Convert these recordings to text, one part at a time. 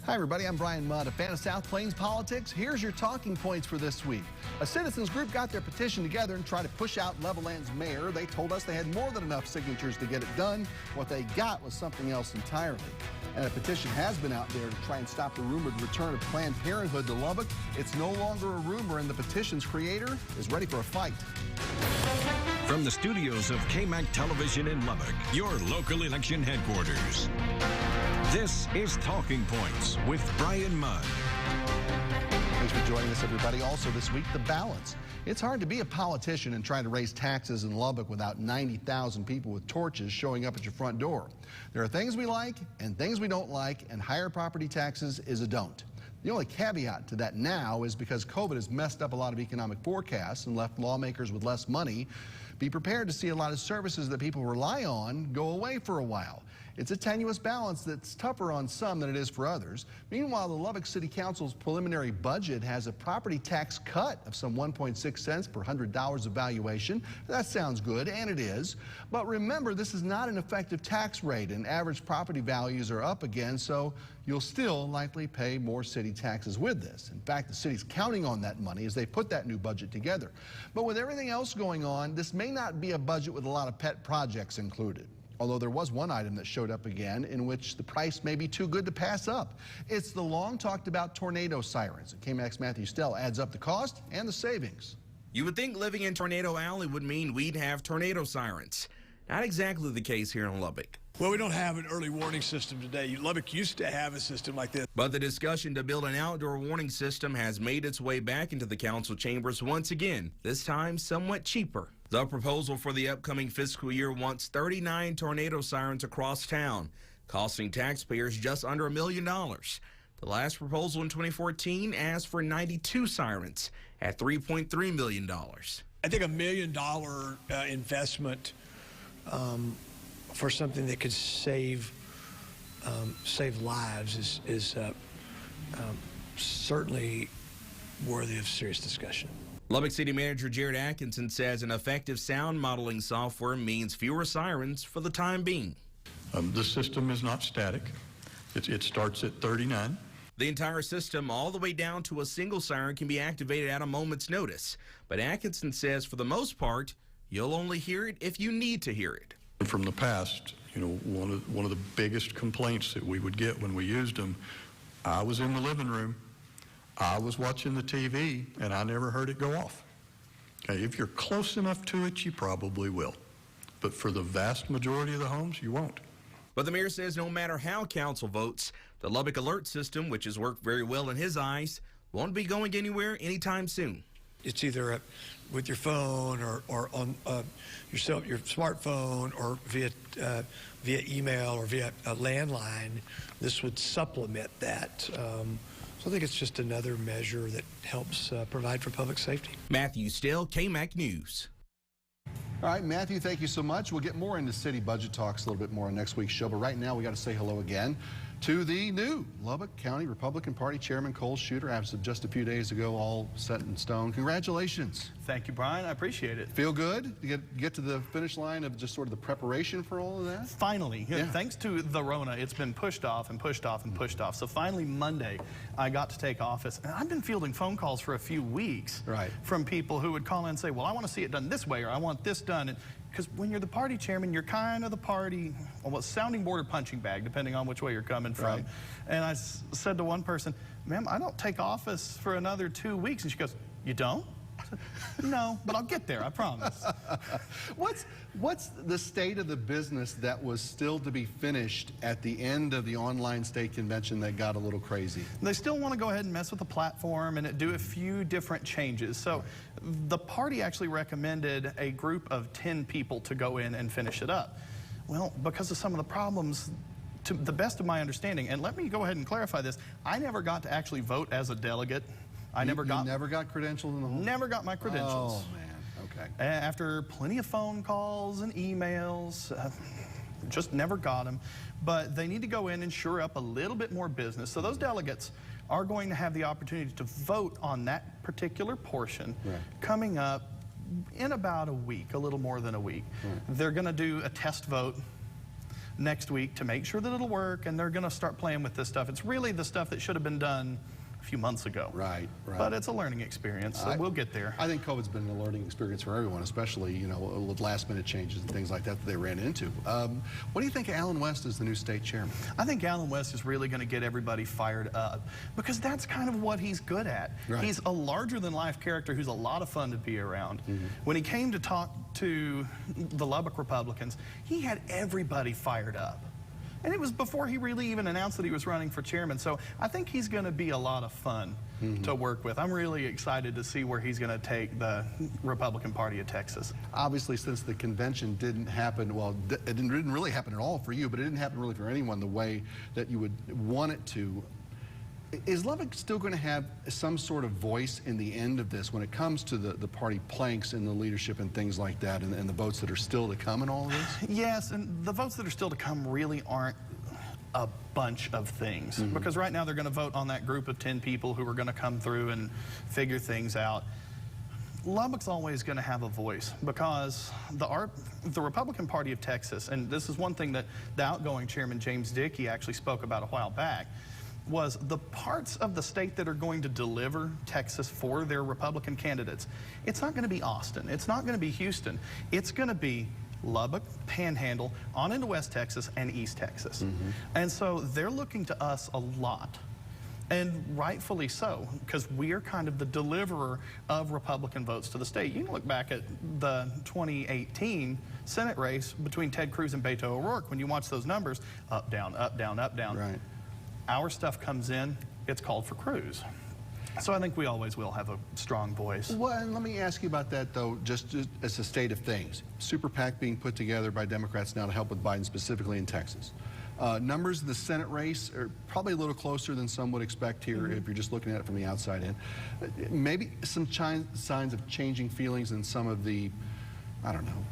Hi everybody, I'm Bryan Mudd, a fan of South Plains politics. Here's your talking points for this week. A citizens group got their petition together and tried to push out Levelland's mayor. They told us they had more than enough signatures to get it done. What they got was something else entirely. And a petition has been out there to try and stop the rumored return of Planned Parenthood to Lubbock. It's no longer a rumor, and the petition's creator is ready for a fight. From the studios of KAMC Television in Lubbock, your local election headquarters. This is Talking Points with Bryan Mudd. Thanks for joining us, everybody. Also this week, the balance. It's hard to be a politician and try to raise taxes in Lubbock without 90,000 people with torches showing up at your front door. There are things we like and things we don't like, and higher property taxes is a don't. The only caveat to that now is because COVID has messed up a lot of economic forecasts and left lawmakers with less money. Be prepared to see a lot of services that people rely on go away for a while. It's a tenuous balance that's tougher on some than it is for others. Meanwhile, the Lubbock City Council's preliminary budget has a property tax cut of some 1.6 cents per $100 of valuation. That sounds good, and it is. But remember, this is not an effective tax rate, and average property values are up again, so you'll still likely pay more city taxes with this. In fact, the city's counting on that money as they put that new budget together. But with everything else going on, this may not be a budget with a lot of pet projects included. Although there was one item that showed up again in which the price may be too good to pass up. It's the long talked about tornado sirens. And KAMC's Matthew Stell adds up the cost and the savings. You would think living in Tornado Alley would mean we'd have tornado sirens. Not exactly the case here in Lubbock. Well, we don't have an early warning system today. Lubbock used to have a system like this. But the discussion to build an outdoor warning system has made its way back into the council chambers once again, this time somewhat cheaper. The proposal for the upcoming fiscal year wants 39 tornado sirens across town, costing taxpayers just under $1 million. The last proposal in 2014 asked for 92 sirens at $3.3 million. I think $1 million investment for something that could save lives is certainly worthy of serious discussion. Lubbock City Manager Jared Atkinson says an effective sound modeling software means fewer sirens for the time being. The system is not static. It starts at 39. The entire system, all the way down to a single siren, can be activated at a moment's notice. But Atkinson says for the most part, you'll only hear it if you need to hear it. From the past, you know, one of the biggest complaints that we would get when we used them, I was in the living room, I was watching the TV, and I never heard it go off. Okay, if you're close enough to it, you probably will. But for the vast majority of the homes, you won't. But the mayor says no matter how council votes, the Lubbock Alert System, which has worked very well in his eyes, won't be going anywhere anytime soon. It's either with your phone or on your smartphone or via email or via a landline. This would supplement that. So I think it's just another measure that helps provide for public safety. Matthew Stell, KAMC News. All right, Matthew, thank you so much. We'll get more into city budget talks a little bit more on next week's show, but right now we got to say hello again to the new Lubbock County Republican Party Chairman Cole Shooter, as of just a few days ago, all set in stone. Congratulations. Thank you, Brian. I appreciate it. Feel good to get to the finish line of just sort of the preparation for all of that? Finally, yeah. Thanks to the Rona, it's been pushed off and pushed off and pushed off. So finally Monday, I got to take office. And I've been fielding phone calls for a few weeks from people who would call in and say, well, I want to see it done this way, or I want this done. Because when you're the party chairman, you're kind of the party, almost sounding board or punching bag, depending on which way you're coming from. And I said to one person, ma'am, I don't take office for another 2 weeks. And she goes, you don't? I said, no, but I'll get there, I promise. What's the state of the business that was still to be finished at the end of the online state convention that got a little crazy? They still want to go ahead and mess with the platform and do a few different changes. So the party actually recommended a group of 10 people to go in and finish it up. Well, because of some of the problems, to the best of my understanding, and let me go ahead and clarify this, I never got to actually vote as a delegate. You never got credentialed in the home? Never got my credentials. Oh, man, okay. After plenty of phone calls and emails, just never got them. But they need to go in and shore up a little bit more business. So those delegates are going to have the opportunity to vote on that particular portion coming up in about a week, a little more than a week. They're going to do a test vote next week to make sure that it'll work, and they're going to start playing with this stuff. It's really the stuff that should have been done a few months ago. Right. But it's a learning experience, so we'll get there. I think COVID's been a learning experience for everyone, especially, you know, with last-minute changes and things like that they ran into. What do you think of Alan West as the new state chairman? I think Alan West is really going to get everybody fired up, because that's kind of what he's good at. Right. He's a larger-than-life character who's a lot of fun to be around. When he came to talk to the Lubbock Republicans, he had everybody fired up. And it was before he really even announced that he was running for chairman. So I think he's going to be a lot of fun to work with. I'm really excited to see where he's going to take the Republican Party of Texas. Obviously, since the convention didn't happen, well, it didn't really happen at all for you, but it didn't happen really for anyone the way that you would want it to. Is Lubbock still going to have some sort of voice in the end of this when it comes to the party planks and the leadership and things like that, and the votes that are still to come in all of this? Yes, and the votes that are still to come really aren't a bunch of things, because right now they're going to vote on that group of 10 people who are going to come through and figure things out. Lubbock's always going to have a voice, because the Republican Party of Texas, and this is one thing that the outgoing chairman James Dickey actually spoke about a while back, was the parts of the state that are going to deliver Texas for their Republican candidates. It's not going to be Austin. It's not going to be Houston. It's going to be Lubbock, Panhandle, on into West Texas and East Texas. And so they're looking to us a lot. And rightfully so, because we are kind of the deliverer of Republican votes to the state. You can look back at the 2018 Senate race between Ted Cruz and Beto O'Rourke. When you watch those numbers, up, down, up, down, up, down. Right. Our stuff comes in, it's called for Cruz. So I think we always will have a strong voice. Well, and let me ask you about that, though, just as a state of things. Super PAC being put together by Democrats now to help with Biden, specifically in Texas. Numbers in the Senate race are probably a little closer than some would expect here if you're just looking at it from the outside in. Maybe some signs of changing feelings in some of the, I don't know,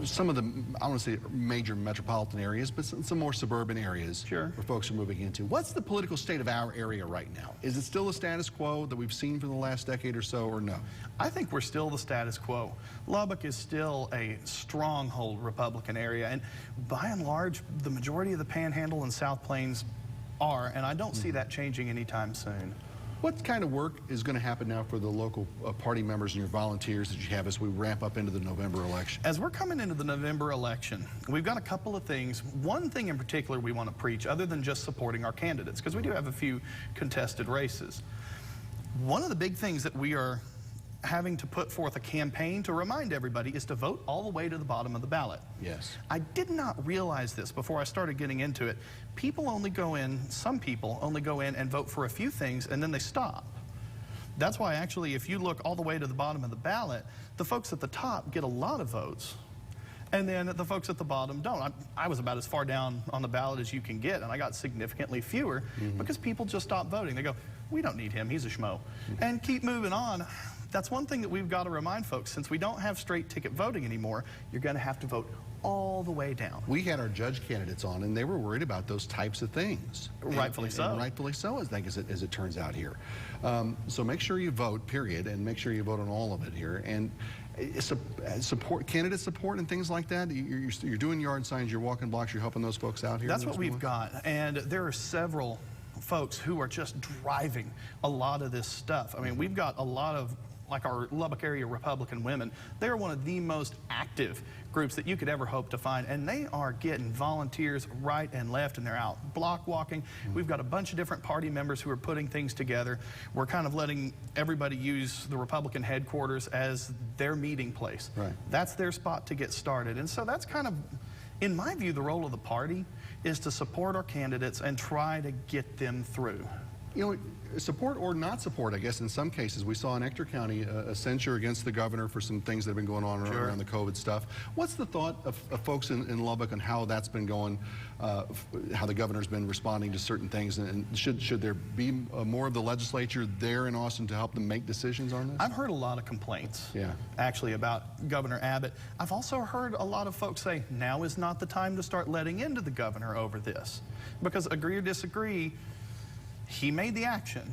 some of the, I want to say major metropolitan areas, but some more suburban areas where folks are moving into. What's the political state of our area right now? Is it still the status quo that we've seen for the last decade or so, or no? I think we're still the status quo. Lubbock is still a stronghold Republican area, and by and large, the majority of the Panhandle and South Plains are, and I don't see that changing anytime soon. What kind of work is going to happen now for the local party members and your volunteers that you have as we ramp up into the November election? As we're coming into the November election, we've got a couple of things. One thing in particular we want to preach, other than just supporting our candidates, because we do have a few contested races. One of the big things that we are having to put forth a campaign to remind everybody is to vote all the way to the bottom of the ballot. Yes. I did not realize this before I started getting into it. People only go in, some people only go in and vote for a few things and then they stop. That's why actually if you look all the way to the bottom of the ballot, the folks at the top get a lot of votes. And then the folks at the bottom don't. I was about as far down on the ballot as you can get, and I got significantly fewer because people just stop voting. They go, we don't need him, he's a schmo, and keep moving on. That's one thing that we've got to remind folks. Since we don't have straight ticket voting anymore, you're going to have to vote all the way down. We had our judge candidates on, and they were worried about those types of things. Rightfully so. And rightfully so, I think, as it turns out here. So make sure you vote, period, and make sure you vote on all of it here. And support, candidate support and things like that. You're doing yard signs, you're walking blocks, you're helping those folks out here. That's what we've got, and there are several folks who are just driving a lot of this stuff. I mean, we've got a lot of, like our Lubbock area Republican women, they're one of the most active groups that you could ever hope to find, and they are getting volunteers right and left, and they're out block walking. We've got a bunch of different party members who are putting things together. We're kind of letting everybody use the Republican headquarters as their meeting place. Right. That's their spot to get started, and so that's kind of, in my view, the role of the party is to support our candidates and try to get them through. You know, support or not support, I guess in some cases. We saw in Ector County a censure against the governor for some things that have been going on around the COVID stuff. What's the thought of folks in Lubbock on how that's been going, how the governor's been responding to certain things, and should there be more of the legislature there in Austin to help them make decisions on this? I've heard a lot of complaints, actually, about Governor Abbott. I've also heard a lot of folks say, now is not the time to start letting into the governor over this. Because agree or disagree, he made the action.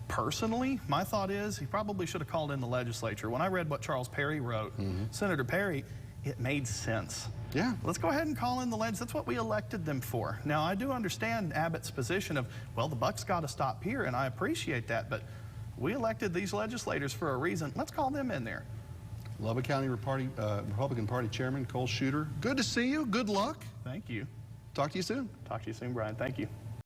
Personally, my thought is he probably should have called in the legislature. When I read what Charles Perry wrote, Senator Perry, it made sense. Yeah. Let's go ahead and call in the ledge. That's what we elected them for. Now, I do understand Abbott's position of, well, the buck's got to stop here, and I appreciate that, but we elected these legislators for a reason. Let's call them in there. Lubbock County Republican Party Chairman Cole Shooter, good to see you. Good luck. Thank you. Talk to you soon. Talk to you soon, Brian. Thank you.